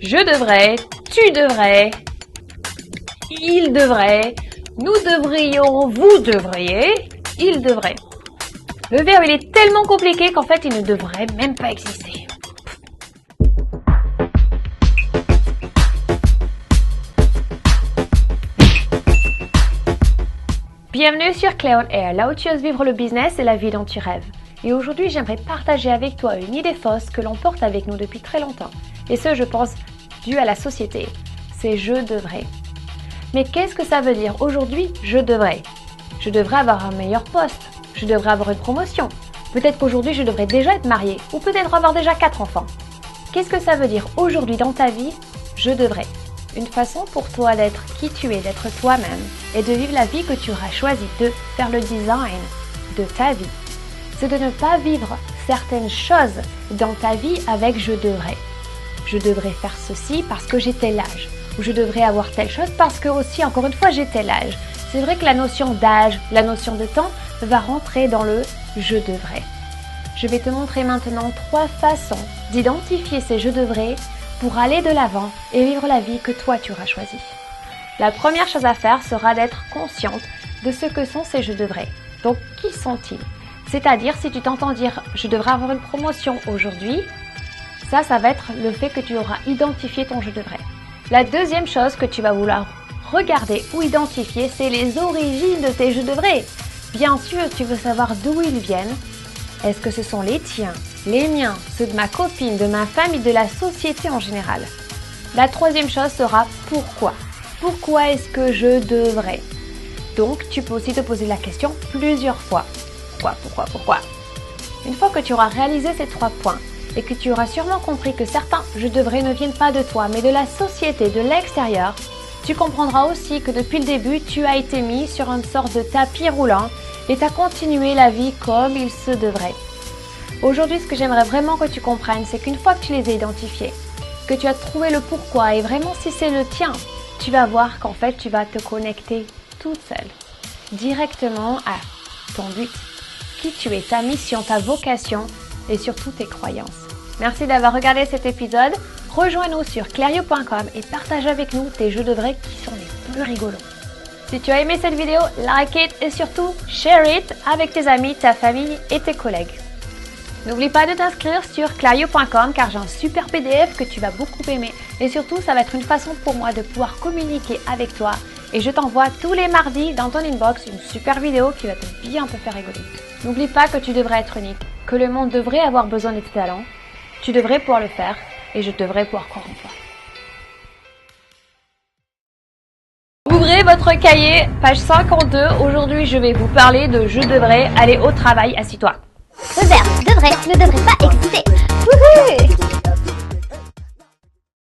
Je devrais, tu devrais, il devrait, nous devrions, vous devriez, il devrait. Le verbe, il est tellement compliqué qu'en fait, il ne devrait même pas exister. Bienvenue sur Clé on Air, là où tu oses vivre le business et la vie dont tu rêves. Et aujourd'hui, j'aimerais partager avec toi une idée fausse que l'on porte avec nous depuis très longtemps. Et ce, je pense, dû à la société. C'est « je devrais ». Mais qu'est-ce que ça veut dire aujourd'hui « je devrais » ? Je devrais avoir un meilleur poste. Je devrais avoir une promotion. Peut-être qu'aujourd'hui, je devrais déjà être mariée. Ou peut-être avoir déjà 4 enfants. Qu'est-ce que ça veut dire aujourd'hui dans ta vie « je devrais » ? Une façon pour toi d'être qui tu es, d'être toi-même et de vivre la vie que tu auras choisi, de faire le design de ta vie. C'est de ne pas vivre certaines choses dans ta vie avec « je devrais ». Je devrais faire ceci parce que j'ai tel âge. Ou je devrais avoir telle chose parce que aussi, encore une fois, j'ai tel âge. C'est vrai que la notion d'âge, la notion de temps va rentrer dans le « je devrais ». Je vais te montrer maintenant 3 façons d'identifier ces « je devrais » pour aller de l'avant et vivre la vie que toi tu auras choisie. La première chose à faire sera d'être consciente de ce que sont ces « je devrais ». Donc, qui sont-ils ? C'est-à-dire, si tu t'entends dire « je devrais avoir une promotion aujourd'hui », ça va être le fait que tu auras identifié ton « je devrais ». La deuxième chose que tu vas vouloir regarder ou identifier, c'est les origines de tes « je devrais ». Bien sûr, tu veux savoir d'où ils viennent. Est-ce que ce sont les tiens, les miens, ceux de ma copine, de ma famille, de la société en général? La troisième chose sera pourquoi. Pourquoi est-ce que je devrais? Donc, tu peux aussi te poser la question plusieurs fois. Pourquoi? Une fois que tu auras réalisé ces 3 points et que tu auras sûrement compris que certains « je devrais » ne viennent pas de toi, mais de la société, de l'extérieur, tu comprendras aussi que depuis le début, tu as été mis sur une sorte de tapis roulant et tu as continué la vie comme il se devrait. Aujourd'hui, ce que j'aimerais vraiment que tu comprennes, c'est qu'une fois que tu les as identifiés, que tu as trouvé le pourquoi et vraiment si c'est le tien, tu vas voir qu'en fait, tu vas te connecter toute seule, directement à ton but, qui tu es, ta mission, ta vocation et surtout tes croyances. Merci d'avoir regardé cet épisode. Rejoins-nous sur clario.com et partage avec nous tes jeux de vrai qui sont les plus rigolos. Si tu as aimé cette vidéo, like it et surtout share it avec tes amis, ta famille et tes collègues. N'oublie pas de t'inscrire sur clario.com car j'ai un super PDF que tu vas beaucoup aimer et surtout ça va être une façon pour moi de pouvoir communiquer avec toi et je t'envoie tous les mardis dans ton inbox une super vidéo qui va bien te faire rigoler. N'oublie pas que tu devrais être unique, que le monde devrait avoir besoin de tes talents, tu devrais pouvoir le faire et je devrais pouvoir croire en toi. Ouvrez votre cahier, page 52. Aujourd'hui, je vais vous parler de « je devrais aller au travail, assis-toi ». Le verbe devrait ne devrait pas